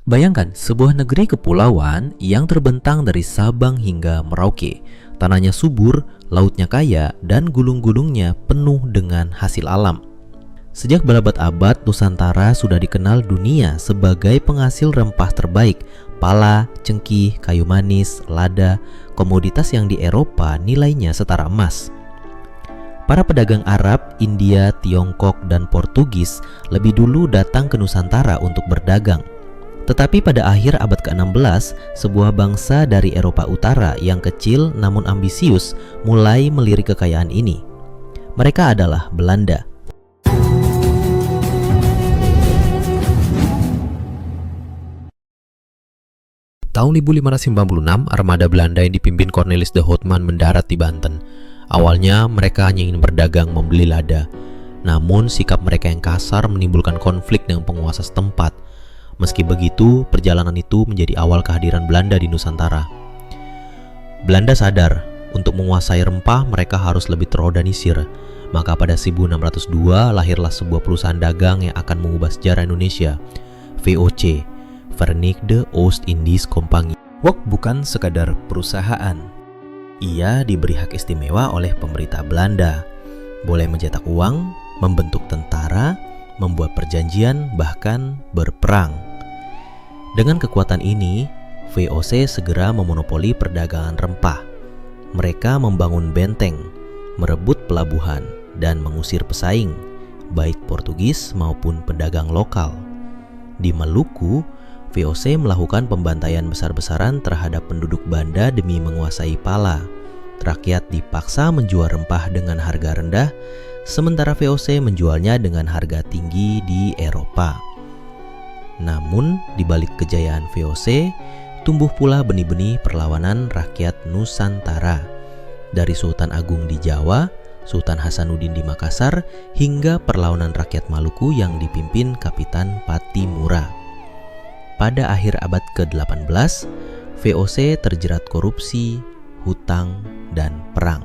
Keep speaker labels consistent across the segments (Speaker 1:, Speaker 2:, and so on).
Speaker 1: Bayangkan sebuah negeri kepulauan yang terbentang dari Sabang hingga Merauke. Tanahnya subur, lautnya kaya, dan gulung-gulungnya penuh dengan hasil alam. Sejak berabad-abad, Nusantara sudah dikenal dunia sebagai penghasil rempah terbaik, pala, cengkih, kayu manis, lada, komoditas yang di Eropa nilainya setara emas. Para pedagang Arab, India, Tiongkok, dan Portugis lebih dulu datang ke Nusantara untuk berdagang. Tetapi pada akhir abad ke-16, sebuah bangsa dari Eropa Utara yang kecil namun ambisius mulai melirik kekayaan ini. Mereka adalah Belanda. Tahun 1596, armada Belanda yang dipimpin Cornelis de Houtman mendarat di Banten. Awalnya mereka hanya ingin berdagang membeli lada. Namun sikap mereka yang kasar menimbulkan konflik dengan penguasa setempat. Meski begitu, perjalanan itu menjadi awal kehadiran Belanda di Nusantara. Belanda sadar, untuk menguasai rempah mereka harus lebih terorganisir. Maka pada 1602 lahirlah sebuah perusahaan dagang yang akan mengubah sejarah Indonesia, VOC, Verenigde Oost-Indisch Compagnie. WOC bukan sekadar perusahaan. Ia diberi hak istimewa oleh pemerintah Belanda. Boleh mencetak uang, membentuk tentara, membuat perjanjian, bahkan berperang. Dengan kekuatan ini, VOC segera memonopoli perdagangan rempah. Mereka membangun benteng, merebut pelabuhan, dan mengusir pesaing, baik Portugis maupun pedagang lokal. Di Maluku, VOC melakukan pembantaian besar-besaran terhadap penduduk Banda demi menguasai pala. Rakyat dipaksa menjual rempah dengan harga rendah, sementara VOC menjualnya dengan harga tinggi di Eropa. Namun, di balik kejayaan VOC, tumbuh pula benih-benih perlawanan rakyat Nusantara. Dari Sultan Agung di Jawa, Sultan Hasanuddin di Makassar, hingga perlawanan rakyat Maluku yang dipimpin Kapitan Patimura. Pada akhir abad ke-18, VOC terjerat korupsi, hutang, dan perang.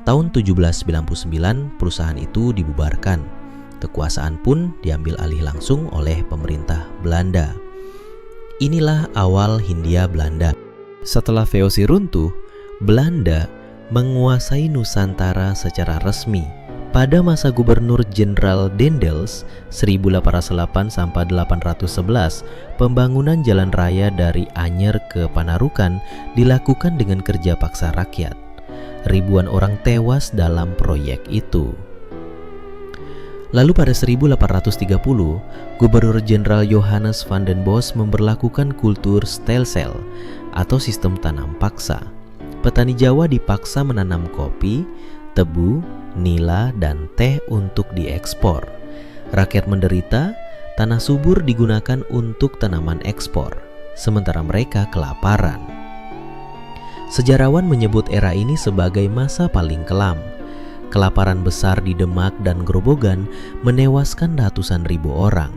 Speaker 1: Tahun 1799, perusahaan itu dibubarkan. Kekuasaan pun diambil alih langsung oleh pemerintah Belanda. Inilah awal Hindia Belanda. Setelah VOC runtuh, Belanda menguasai Nusantara secara resmi. Pada masa Gubernur Jenderal Dendels 1808 sampai 811, pembangunan jalan raya dari Anyer ke Panarukan dilakukan dengan kerja paksa rakyat. Ribuan orang tewas dalam proyek itu. Lalu pada 1830, Gubernur Jenderal Johannes van den Bos memberlakukan kultur stelsel atau sistem tanam paksa. Petani Jawa dipaksa menanam kopi, tebu, nila, dan teh untuk diekspor. Rakyat menderita, tanah subur digunakan untuk tanaman ekspor, sementara mereka kelaparan. Sejarawan menyebut era ini sebagai masa paling kelam. Kelaparan besar di Demak dan Grobogan menewaskan ratusan ribu orang.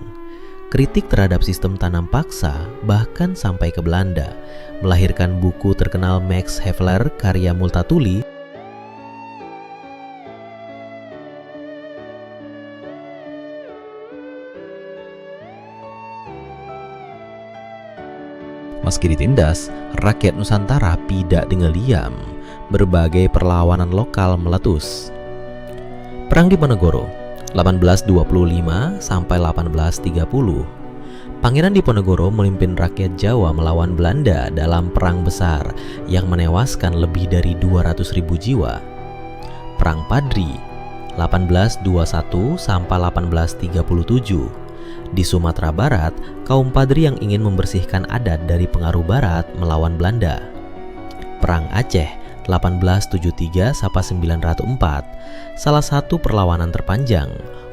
Speaker 1: Kritik terhadap sistem tanam paksa bahkan sampai ke Belanda, melahirkan buku terkenal Max Havelaar karya Multatuli. Meski ditindas, rakyat Nusantara tidak tinggal diam. Berbagai perlawanan lokal meletus. Perang Diponegoro 1825 sampai 1830. Pangeran Diponegoro memimpin rakyat Jawa melawan Belanda dalam perang besar yang menewaskan lebih dari 200.000 jiwa. Perang Padri 1821 sampai 1837. Di Sumatera Barat, kaum Padri yang ingin membersihkan adat dari pengaruh Barat melawan Belanda. Perang Aceh 1873 sampai 904, salah satu perlawanan terpanjang.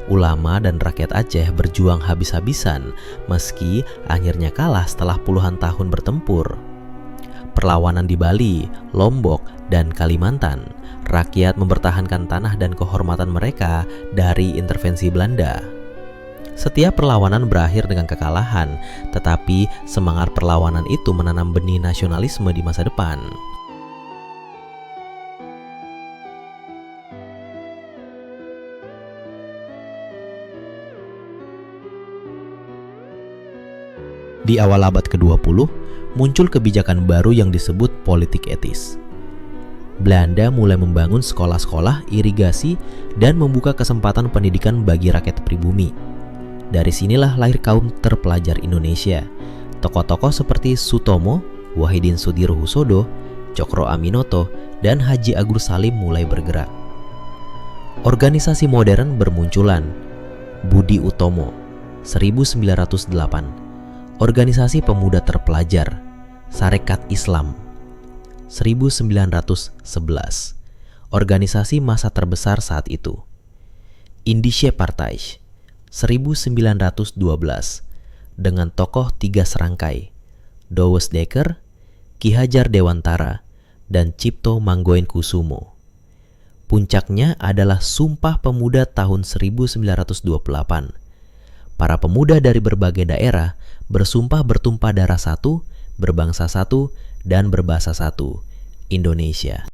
Speaker 1: Ulama dan rakyat Aceh berjuang habis-habisan meski akhirnya kalah setelah puluhan tahun bertempur. Perlawanan di Bali, Lombok, dan Kalimantan, rakyat mempertahankan tanah dan kehormatan mereka dari intervensi Belanda. Setiap perlawanan berakhir dengan kekalahan, tetapi semangat perlawanan itu menanam benih nasionalisme di masa depan. Di awal abad ke-20, muncul kebijakan baru yang disebut politik etis. Belanda mulai membangun sekolah-sekolah, irigasi, dan membuka kesempatan pendidikan bagi rakyat pribumi. Dari sinilah lahir kaum terpelajar Indonesia. Tokoh-tokoh seperti Sutomo, Wahidin Sudirohusodo, Cokro Aminoto, dan Haji Agus Salim mulai bergerak. Organisasi modern bermunculan. Budi Utomo, 1908. Organisasi Pemuda Terpelajar, Sarekat Islam, 1911. Organisasi massa terbesar saat itu. Indische Partij, 1912. Dengan tokoh 3 serangkai, Douwes Dekker, Ki Hajar Dewantara, dan Cipto Manggoenkusumo. Puncaknya adalah Sumpah Pemuda tahun 1928. Para pemuda dari berbagai daerah bersumpah bertumpah darah satu, berbangsa satu, dan berbahasa satu, Indonesia.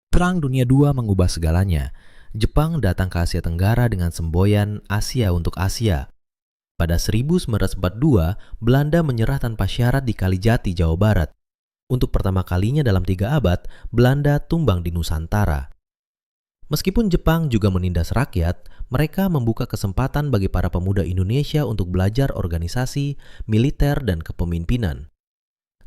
Speaker 1: Perang Dunia II mengubah segalanya. Jepang datang ke Asia Tenggara dengan semboyan Asia untuk Asia. Pada 1942, Belanda menyerah tanpa syarat di Kalijati, Jawa Barat. Untuk pertama kalinya dalam 3 abad, Belanda tumbang di Nusantara. Meskipun Jepang juga menindas rakyat, mereka membuka kesempatan bagi para pemuda Indonesia untuk belajar organisasi, militer, dan kepemimpinan.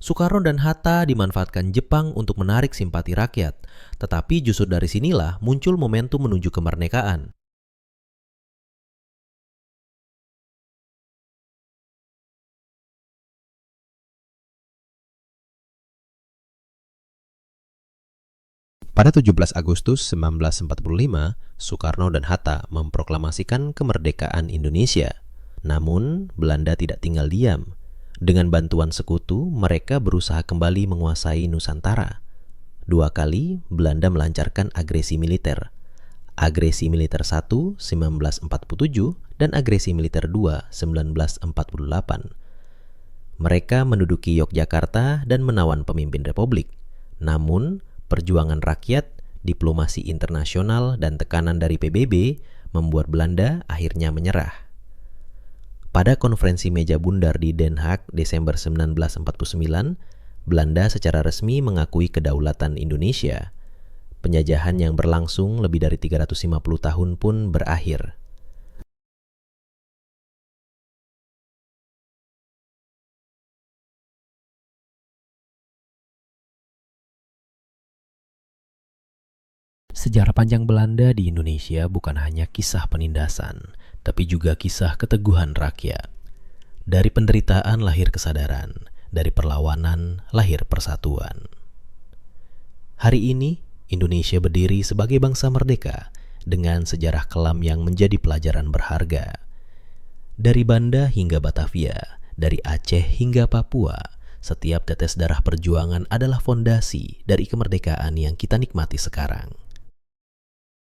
Speaker 1: Soekarno dan Hatta dimanfaatkan Jepang untuk menarik simpati rakyat, tetapi justru dari sinilah muncul momentum menuju kemerdekaan. Pada 17 Agustus 1945, Soekarno dan Hatta memproklamasikan kemerdekaan Indonesia. Namun, Belanda tidak tinggal diam. Dengan bantuan sekutu, mereka berusaha kembali menguasai Nusantara. 2 kali, Belanda melancarkan agresi militer. Agresi militer 1, 1947, dan agresi militer 2, 1948. Mereka menduduki Yogyakarta dan menawan pemimpin republik. Namun, perjuangan rakyat, diplomasi internasional, dan tekanan dari PBB membuat Belanda akhirnya menyerah. Pada konferensi meja bundar di Den Haag Desember 1949, Belanda secara resmi mengakui kedaulatan Indonesia. Penjajahan yang berlangsung lebih dari 350 tahun pun berakhir. Sejarah panjang Belanda di Indonesia bukan hanya kisah penindasan, tapi juga kisah keteguhan rakyat. Dari penderitaan lahir kesadaran, dari perlawanan lahir persatuan. Hari ini, Indonesia berdiri sebagai bangsa merdeka dengan sejarah kelam yang menjadi pelajaran berharga. Dari Banda hingga Batavia, dari Aceh hingga Papua, setiap tetes darah perjuangan adalah fondasi dari kemerdekaan yang kita nikmati sekarang.